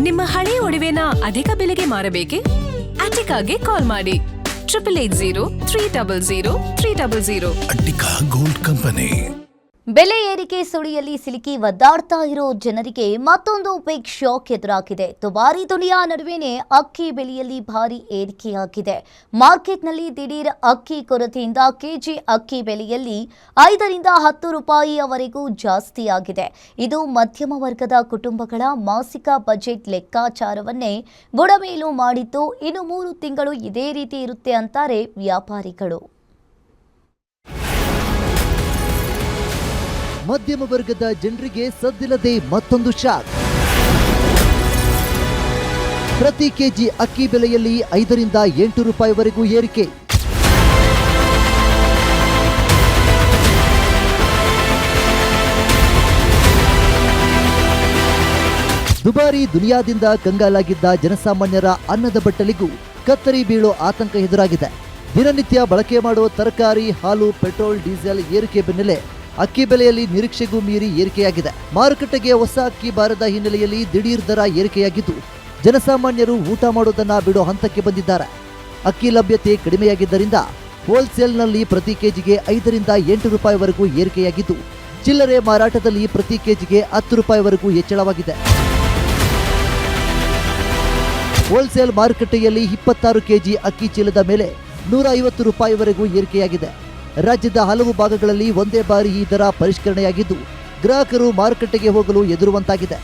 ನಿಮ್ಮ ಹಳೆಯ ಒಡವೆನ ಅಧಿಕ ಬೆಲೆಗೆ ಮಾರಬೇಕೆ? ಅಟಿಕಾಗೆ ಕಾಲ್ ಮಾಡಿ 8803000300. Attica gold company. ಬೆಲೆ ಏರಿಕೆ ಸುಳಿಯಲ್ಲಿ ಸಿಲುಕಿ ಒದ್ದಾಡ್ತಾ ಇರೋ ಜನರಿಗೆ ಮತ್ತೊಂದು ಬಿಗ್ ಶಾಕ್ ಎದುರಾಗಿದೆ. ದುಬಾರಿ ದುನಿಯಾ ನಡುವೆನೇ ಅಕ್ಕಿ ಬೆಲೆಯಲ್ಲಿ ಭಾರಿ ಏರಿಕೆಯಾಗಿದೆ. ಮಾರ್ಕೆಟ್ನಲ್ಲಿ ದಿಢೀರ್ ಅಕ್ಕಿ ಕೊರತೆಯಿಂದ ಕೆಜಿ ಅಕ್ಕಿ ಬೆಲೆಯಲ್ಲಿ 5 ರಿಂದ 10 ರೂಪಾಯಿಯವರೆಗೂ ಜಾಸ್ತಿಯಾಗಿದೆ. ಇದು ಮಧ್ಯಮ ವರ್ಗದ ಕುಟುಂಬಗಳ ಮಾಸಿಕ ಬಜೆಟ್ ಲೆಕ್ಕಾಚಾರವನ್ನೇ ಬುಡಮೇಲು ಮಾಡಿದ್ದು. ಇನ್ನು 3 ತಿಂಗಳು ಇದೇ ರೀತಿ ಇರುತ್ತೆ ಅಂತಾರೆ ವ್ಯಾಪಾರಿಗಳು. ಮಧ್ಯಮ ವರ್ಗದ ಜನರಿಗೆ ಸದ್ದಿಲ್ಲದೆ ಮತ್ತೊಂದು ಶಾಕ್. ಪ್ರತಿ ಕೆಜಿ ಅಕ್ಕಿ ಬೆಲೆಯಲ್ಲಿ 5 ರಿಂದ 8 ರೂಪಾಯಿವರೆಗೂ ಏರಿಕೆ. ದುಬಾರಿ ದುನಿಯಾದಿಂದ ಕಂಗಾಲಾಗಿದ್ದ ಜನಸಾಮಾನ್ಯರ ಅನ್ನದ ಬಟ್ಟಲಿಗೂ ಕತ್ತರಿ ಬೀಳೋ ಆತಂಕ ಎದುರಾಗಿದೆ. ದಿನನಿತ್ಯ ಬಳಕೆ ಮಾಡೋ ತರಕಾರಿ, ಹಾಲು, ಪೆಟ್ರೋಲ್, ಡೀಸೆಲ್ ಏರಿಕೆ ಬೆನ್ನಲ್ಲೇ ಅಕ್ಕಿ ಬೆಲೆಯಲ್ಲಿ ನಿರೀಕ್ಷೆಗೂ ಮೀರಿ ಏರಿಕೆಯಾಗಿದೆ. ಮಾರುಕಟ್ಟೆಗೆ ಹೊಸ ಅಕ್ಕಿ ಬಾರದ ಹಿನ್ನೆಲೆಯಲ್ಲಿ ದಿಢೀರ್ ದರ ಏರಿಕೆಯಾಗಿದ್ದು, ಜನಸಾಮಾನ್ಯರು ಊಟ ಮಾಡೋದನ್ನ ಬಿಡೋ ಹಂತಕ್ಕೆ ಬಂದಿದ್ದಾರೆ. ಅಕ್ಕಿ ಲಭ್ಯತೆ ಕಡಿಮೆಯಾಗಿದ್ದರಿಂದ ಹೋಲ್ಸೇಲ್ನಲ್ಲಿ ಪ್ರತಿ ಕೆಜಿಗೆ 5 ರಿಂದ 8 ರೂಪಾಯಿವರೆಗೂ ಏರಿಕೆಯಾಗಿದ್ದು, ಚಿಲ್ಲರೆ ಮಾರಾಟದಲ್ಲಿ ಪ್ರತಿ ಕೆಜಿಗೆ 10 ರೂಪಾಯಿವರೆಗೂ ಹೆಚ್ಚಳವಾಗಿದೆ. ಹೋಲ್ಸೇಲ್ ಮಾರುಕಟ್ಟೆಯಲ್ಲಿ 26 ಕೆಜಿ ಅಕ್ಕಿ ಚೀಲದ ಮೇಲೆ 150 ರೂಪಾಯಿವರೆಗೂ ಏರಿಕೆಯಾಗಿದೆ. ರಾಜ್ಯದ ಹಲವು ಭಾಗಗಳಲ್ಲಿ ಒಂದೇ ಬಾರಿ ಈ ದರ ಪರಿಷ್ಕರಣೆಯಾಗಿದ್ದು, ಗ್ರಾಹಕರು ಮಾರುಕಟ್ಟೆಗೆ ಹೋಗಲು ಎದುರುವಂತಾಗಿದೆ.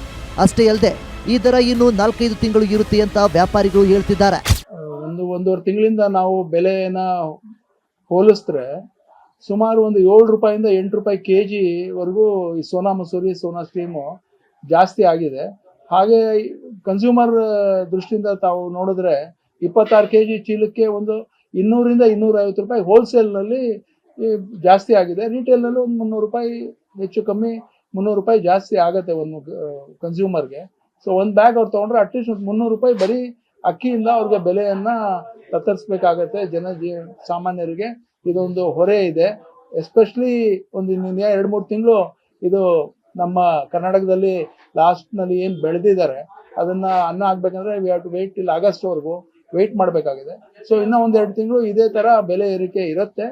ಅಷ್ಟೇ ಅಲ್ಲದೆ ಈ ದರ ಇನ್ನು 4-5 ತಿಂಗಳು ಇರುತ್ತೆ ಅಂತ ವ್ಯಾಪಾರಿಗಳು ಹೇಳ್ತಿದ್ದಾರೆ. ಒಂದೂವರೆ ತಿಂಗಳಿಂದ ನಾವು ಬೆಲೆನ ಹೋಲಿಸಿದ್ರೆ ಸುಮಾರು ಒಂದು 7 ರೂಪಾಯಿಂದ 8 ರೂಪಾಯಿ ಕೆಜಿ ವರೆಗೂ ಈ ಸೋನಾ ಮಸೂರಿ, ಸೋನಾ ಸ್ಟ್ರೀಮು ಜಾಸ್ತಿ ಆಗಿದೆ. ಹಾಗೆ ಕನ್ಸ್ಯೂಮರ್ ದೃಷ್ಟಿಯಿಂದ ತಾವು ನೋಡಿದ್ರೆ 26 ಕೆಜಿ ಚೀಲಕ್ಕೆ ಒಂದು 200 ರಿಂದ 250 ರೂಪಾಯಿ ಹೋಲ್ಸೇಲ್ನಲ್ಲಿ ಜಾಸ್ತಿ ಆಗಿದೆ. ರಿಟೇಲ್ನಲ್ಲಿ ಒಂದು 300 ರೂಪಾಯಿ ಹೆಚ್ಚು ಕಮ್ಮಿ 300 ರೂಪಾಯಿ ಜಾಸ್ತಿ ಆಗುತ್ತೆ ಒಂದು ಕನ್ಸ್ಯೂಮರ್ಗೆ. ಸೊ ಒಂದು ಬ್ಯಾಗ್ ಅವ್ರು ತೊಗೊಂಡ್ರೆ ಅಟ್ಲೀಸ್ಟ್ 300 ರೂಪಾಯಿ ಬರೀ ಅಕ್ಕಿಯಿಂದ ಅವ್ರಿಗೆ ಬೆಲೆಯನ್ನು ತತ್ತರಿಸ್ಬೇಕಾಗತ್ತೆ. ಸಾಮಾನ್ಯರಿಗೆ ಇದೊಂದು ಹೊರೆ ಇದೆ. ಎಸ್ಪೆಷಲಿ ಒಂದು 2-3 ತಿಂಗಳು ಇದು ನಮ್ಮ ಕರ್ನಾಟಕದಲ್ಲಿ ಲಾಸ್ಟ್ನಲ್ಲಿ ಏನು ಬೆಳೆದಿದ್ದಾರೆ ಅದನ್ನು ಅನ್ನ ಆಗಬೇಕಂದ್ರೆ we have to wait till ಆಗಸ್ಟ್ವರೆಗೂ ವೇಟ್ ಮಾಡಬೇಕಾಗಿದೆ. ಸೊ ಇನ್ನೂ 1-2 ತಿಂಗಳು ಇದೇ ಥರ ಬೆಲೆ ಏರಿಕೆ ಇರುತ್ತೆ.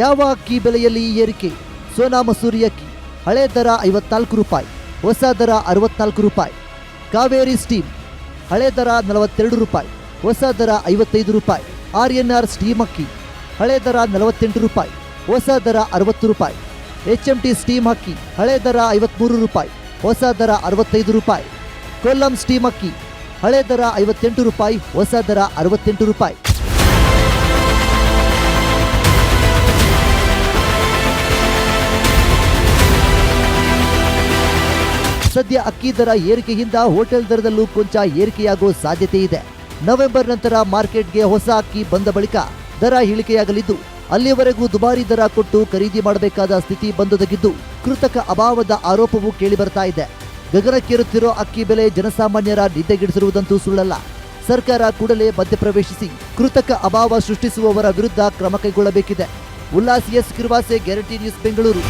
ಯಾವ ಅಕ್ಕಿ ಬೆಲೆಯಲ್ಲಿ ಏರಿಕೆ? ಸೋನಾ ಮಸೂರಿ ಅಕ್ಕಿ ಹಳೆ ದರ 54 ರೂಪಾಯಿ, ಹೊಸ ದರ 64 ರೂಪಾಯಿ. ಕಾವೇರಿ ಸ್ಟೀಮ್ ಹಳೆ ದರ 42 ರೂಪಾಯಿ, ಹೊಸ ದರ 55 ರೂಪಾಯಿ. RNR ಸ್ಟೀಮ್ ಅಕ್ಕಿ ಹಳೆ ದರ 48 ರೂಪಾಯಿ, ಹೊಸ ದರ 60 ರೂಪಾಯಿ. HMT ಸ್ಟೀಮ್ ಅಕ್ಕಿ ಹಳೆ ದರ 53 ರೂಪಾಯಿ, ಹೊಸ ದರ 65 ರೂಪಾಯಿ. ಕೊಲ್ಲಂ ಸ್ಟೀಮ್ ಅಕ್ಕಿ ಹಳೆ ದರ 58 ರೂಪಾಯಿ, ಹೊಸ ದರ 68 ರೂಪಾಯಿ. ಸದ್ಯ ಅಕ್ಕಿ ದರ ಏರಿಕೆಯಿಂದ ಹೋಟೆಲ್ ದರದಲ್ಲೂ ಕೊಂಚ ಏರಿಕೆಯಾಗುವ ಸಾಧ್ಯತೆ ಇದೆ. ನವೆಂಬರ್ ನಂತರ ಮಾರ್ಕೆಟ್ಗೆ ಹೊಸ ಅಕ್ಕಿ ಬಂದ ಬಳಿಕ ದರ ಇಳಿಕೆಯಾಗಲಿದ್ದು, ಅಲ್ಲಿಯವರೆಗೂ ದುಬಾರಿ ದರ ಕೊಟ್ಟು ಖರೀದಿ ಮಾಡಬೇಕಾದ ಸ್ಥಿತಿ ಬಂದೊದಗಿದ್ದು, ಕೃತಕ ಅಭಾವದ ಆರೋಪವೂ ಕೇಳಿಬರ್ತಾ ಇದೆ. ಗಗನಕ್ಕೇರುತ್ತಿರೋ ಅಕ್ಕಿ ಬೆಲೆ ಜನಸಾಮಾನ್ಯರ ನಿದ್ದೆಗೆಡಿಸಿರುವುದಂತೂ ಸುಳ್ಳಲ್ಲ. ಸರ್ಕಾರ ಕೂಡಲೇ ಮಧ್ಯಪ್ರವೇಶಿಸಿ ಕೃತಕ ಅಭಾವ ಸೃಷ್ಟಿಸುವವರ ವಿರುದ್ಧ ಕ್ರಮ ಕೈಗೊಳ್ಳಬೇಕಿದೆ. Ullas S Kirwase, guarantee news, Bengaluru.